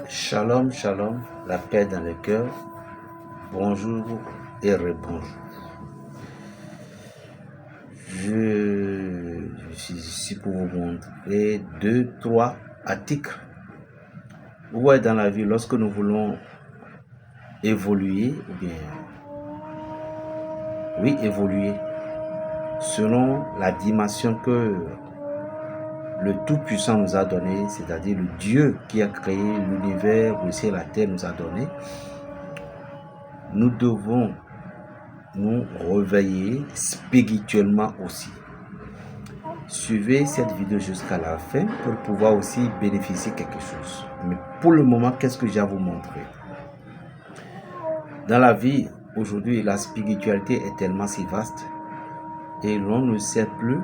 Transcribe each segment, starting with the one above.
Shalom, shalom, la paix dans le cœur. Bonjour et rebonjour. Je suis ici pour vous montrer 2-3 articles. Vous voyez, dans la vie, lorsque nous voulons évoluer, évoluer selon la dimension que le Tout-Puissant nous a donné, c'est-à-dire le Dieu qui a créé l'univers, le ciel et la terre nous a donné, nous devons nous réveiller spirituellement aussi. Suivez cette vidéo jusqu'à la fin pour pouvoir aussi bénéficier quelque chose. Mais pour le moment, qu'est-ce que j'ai à vous montrer? Dans la vie, aujourd'hui, la spiritualité est tellement si vaste et l'on ne sait plus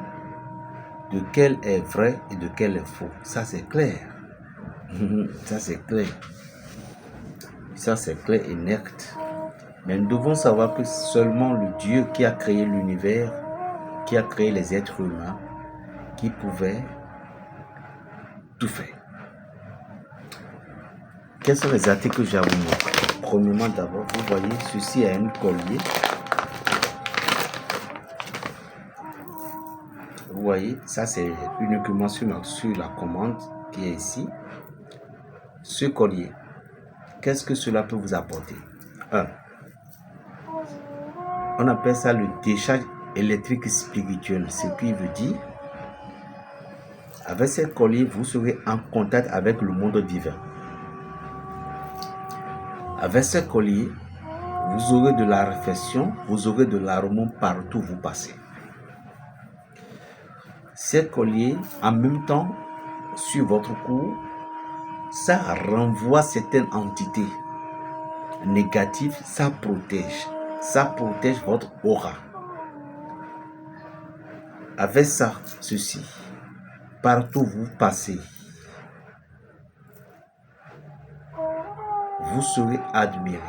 de quel est vrai et de quel est faux. Ça, c'est clair. Ça, c'est clair. Ça, c'est clair et net. Mais nous devons savoir que seulement le Dieu qui a créé l'univers, qui a créé les êtres humains, qui pouvait tout faire. Quels sont les articles que j'ai à vous montrer? Premièrement, d'abord, vous voyez, ceci est un collier. Vous voyez, ça c'est uniquement sur la commande qui est ici. Ce collier, qu'est-ce que cela peut vous apporter? 1. On appelle ça le décharge électrique spirituel, ce qui veut dire, avec ce collier, vous serez en contact avec le monde divin. Avec ce collier, vous aurez de la réflexion, vous aurez de l'arôme partout où vous passez. Ce collier, en même temps, sur votre cou, ça renvoie certaines entités négatives, ça protège votre aura. Avec ça, ceci, partout où vous passez, vous serez admiré,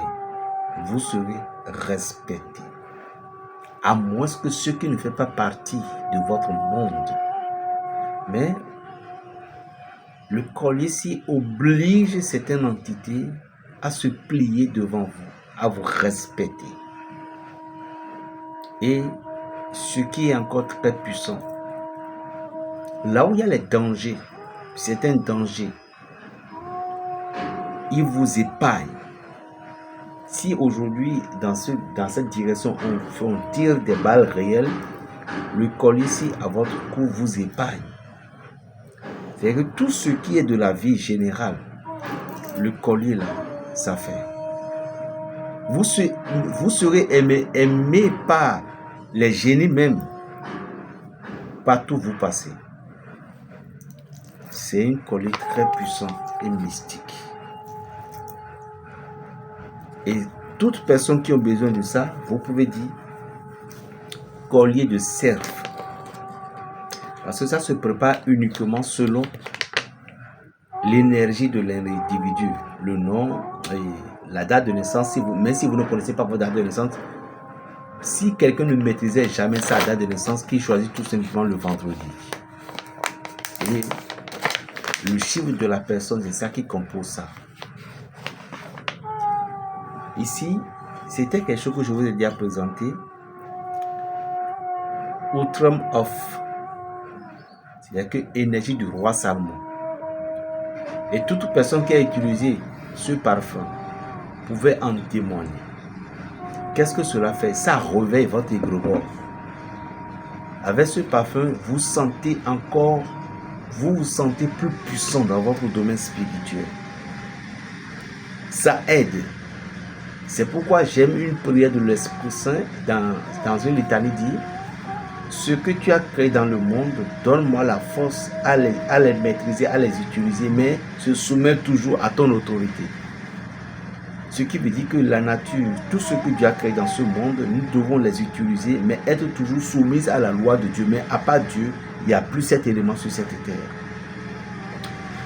vous serez respecté. À moins que ce qui ne fait pas partie de votre monde. Mais le collier-ci oblige certaines entités à se plier devant vous, à vous respecter. Et ce qui est encore très puissant, là où il y a les dangers, certains dangers, il vous épargne. Si aujourd'hui, dans cette direction, on tire des balles réelles, le collier ici à votre cou vous épargne. C'est-à-dire que tout ce qui est de la vie générale, le collier là, ça fait. Vous serez aimé par les génies même, partout où vous passez. C'est un collier très puissant et mystique. Et toute personne qui a besoin de ça, vous pouvez dire collier de cerf. Parce que ça se prépare uniquement selon l'énergie de l'individu, le nom et la date de naissance. Même si vous ne connaissez pas votre date de naissance, si quelqu'un ne maîtrisait jamais sa date de naissance, qu'il choisit tout simplement le vendredi. Et le chiffre de la personne, c'est ça qui compose ça. Ici, c'était quelque chose que je vous ai déjà présenté. Outram of, c'est-à-dire que énergie du roi Salomon. Et toute personne qui a utilisé ce parfum pouvait en témoigner. Qu'est-ce que cela fait? Ça réveille votre égrégore. Avec ce parfum, vous vous sentez plus puissant dans votre domaine spirituel. Ça aide. C'est pourquoi j'aime une prière de l'Esprit Saint dans une litanie dit: ce que tu as créé dans le monde, donne-moi la force à les maîtriser, à les utiliser, mais se soumettre toujours à ton autorité. Ce qui veut dire que la nature, tout ce que Dieu a créé dans ce monde, nous devons les utiliser, mais être toujours soumis à la loi de Dieu. Mais à part Dieu, il n'y a plus cet élément sur cette terre.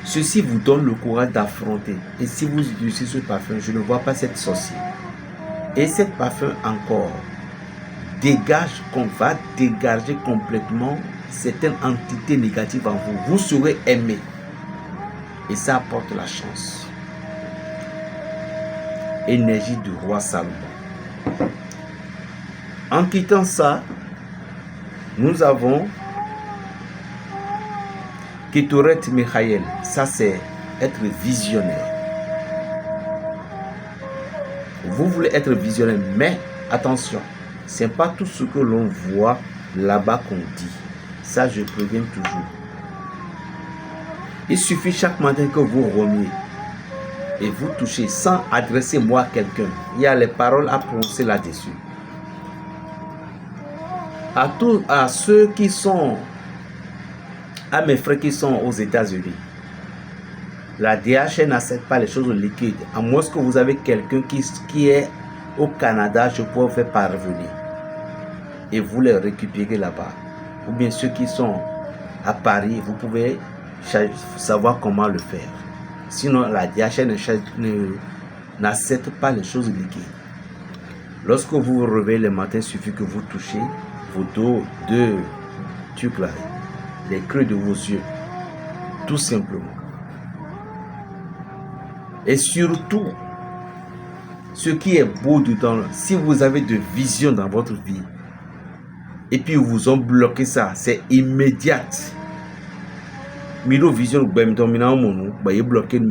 Ceci vous donne le courage d'affronter. Et si vous utilisez ce parfum, je ne vois pas cette sorcière. Et cette parfum encore va dégager complètement certaines entités négatives en vous. Vous serez aimé. Et ça apporte la chance. énergie du roi Salomon. En quittant ça, nous avons Ketoret Michael. Ça, c'est être visionnaire. Vous voulez être visionnaire, mais attention, ce n'est pas tout ce que l'on voit là-bas qu'on dit. Ça, je préviens toujours. Il suffit chaque matin que vous remiez et vous touchez sans adresser moi à quelqu'un. Il y a les paroles à prononcer là-dessus. À ceux qui sont, à mes frères qui sont aux États-Unis, la DHL n'accepte pas les choses liquides. À moins que vous avez quelqu'un qui est au Canada, je peux vous faire parvenir. Et vous les récupérez là-bas. Ou bien ceux qui sont à Paris, vous pouvez savoir comment le faire. Sinon, la DHL n'accepte pas les choses liquides. Lorsque vous vous réveillez le matin, il suffit que vous touchez vos deux trucs là, les creux de vos yeux. Tout simplement. Et surtout, ce qui est beau dedans, si vous avez de vision dans votre vie, et puis vous ont bloqué ça, c'est immédiat. Miro vision,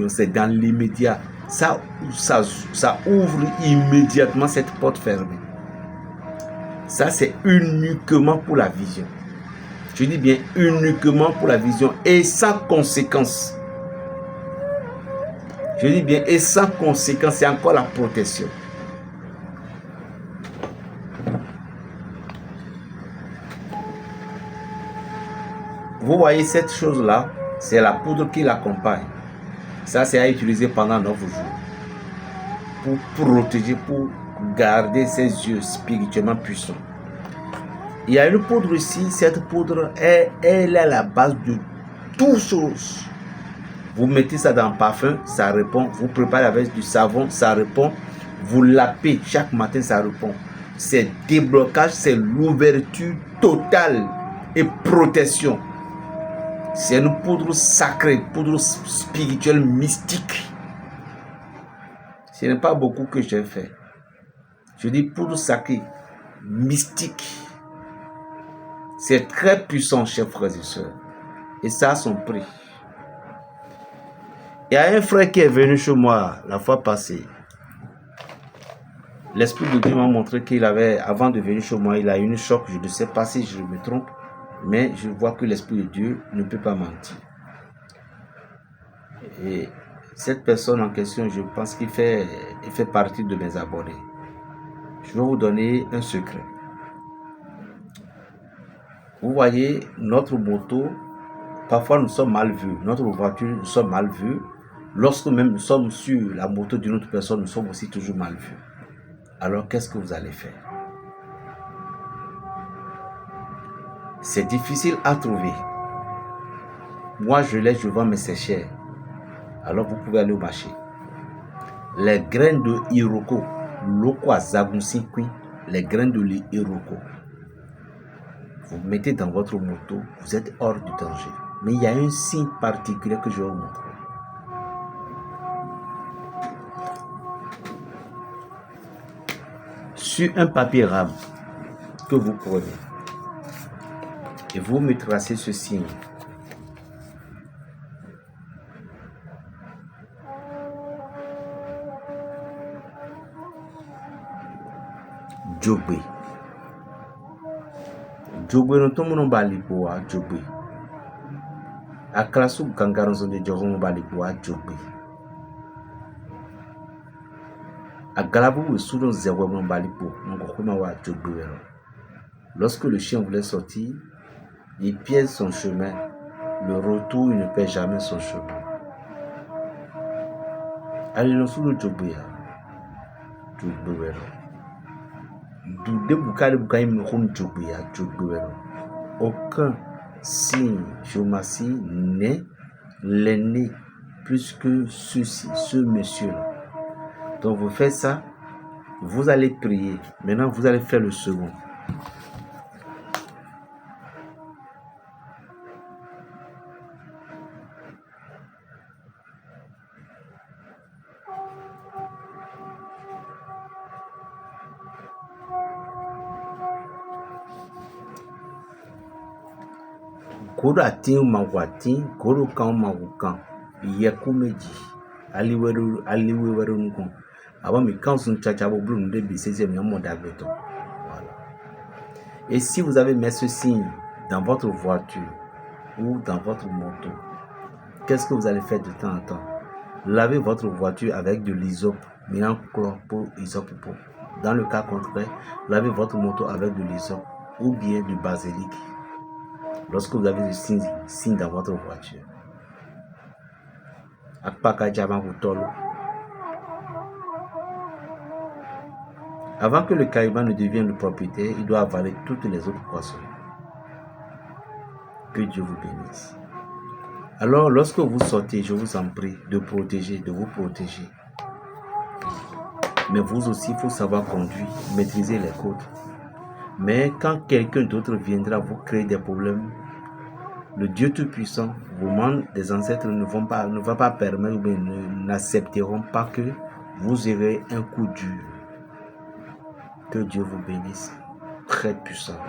c'est dans l'immédiat. Ça ouvre immédiatement cette porte fermée. Ça, c'est uniquement pour la vision. Je dis bien uniquement pour la vision et sans conséquence. Je dis bien et sans conséquence, c'est encore la protection. Vous voyez cette chose-là, c'est la poudre qui l'accompagne. Ça, c'est à utiliser pendant 9 jours. Pour protéger, pour garder ses yeux spirituellement puissants. Il y a une poudre ici, cette poudre, elle est la base de toutes choses. Vous mettez ça dans le parfum, ça répond. Vous préparez avec du savon, ça répond. Vous lapez chaque matin, ça répond. C'est déblocage, c'est l'ouverture totale et protection. C'est une poudre sacrée, poudre spirituelle, mystique. Ce n'est pas beaucoup que j'ai fait. Je dis poudre sacrée, mystique. C'est très puissant, chers frères et sœurs. Et ça a son prix. Il y a un frère qui est venu chez moi la fois passée. L'Esprit de Dieu m'a montré qu'il avait, avant de venir chez moi, il a eu une choc. Je ne sais pas si je me trompe, mais je vois que l'Esprit de Dieu ne peut pas mentir. Et cette personne en question, je pense qu'il fait partie de mes abonnés. Je vais vous donner un secret. Vous voyez, notre moto, parfois nous sommes mal vus. Notre voiture, nous sommes mal vus. Lorsque même nous sommes sur la moto d'une autre personne, nous sommes aussi toujours mal vus. Alors, qu'est-ce que vous allez faire? C'est difficile à trouver. Moi, je vends, mais c'est cher. Alors, vous pouvez aller au marché. Les graines de Iroko, Loko Azagunsikwi, les graines de l'Iroko. Vous mettez dans votre moto, vous êtes hors du danger. Mais il y a un signe particulier que je vais vous montrer. Sur un papier rame que vous prenez, et vous me tracez ce signe. Djogbe. Djogbe no tomo no baliboa Djogbe. Aklasu gangaron zonde jogon baliboa Djogbe. Agalabu we soudon zewe no balibo ngokoma wa Djogbe. Lorsque le chien voulait sortir, il piège son chemin. Le retour, il ne perd jamais son chemin. Allez, le sous le Djogbe. Djogbe. Aucun signe Jomassi n'est l'aîné plus que ceci, ce monsieur-là. Donc vous faites ça, vous allez prier. Maintenant, vous allez faire le second. Kodo atin magwatin, kodo kan magukan. Yekumedi. Aliweru nukon. Avant mi quand son tchachabo blou nous débissez c'est un mot d'agbeton. Voilà. Et si vous avez mis ce signe dans votre voiture ou dans votre moto, qu'est-ce que vous allez faire de temps en temps? Lavez votre voiture avec de l'hysope, mélange chlore pour hysope pour. Dans le cas contraire, lavez votre moto avec de l'hysope ou bien du basilic. Lorsque vous avez ce signe dans votre voiture. Avant que le caïman ne devienne le propriétaire, il doit avaler toutes les autres poissons. Que Dieu vous bénisse. Alors, lorsque vous sortez, je vous en prie de vous protéger. Mais vous aussi, il faut savoir conduire, maîtriser les codes. Mais quand quelqu'un d'autre viendra vous créer des problèmes, le Dieu Tout-Puissant, vos membres des ancêtres ne va pas permettre ou bien n'accepteront pas que vous aurez un coup dur. Que Dieu vous bénisse. Très puissant.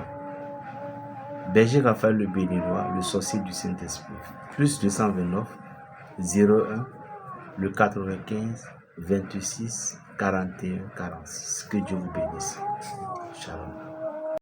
Berger Raphaël le Béninois, le sorcier du Saint-Esprit. Plus 229 01 le 95 26 41 46. Que Dieu vous bénisse. Shalom.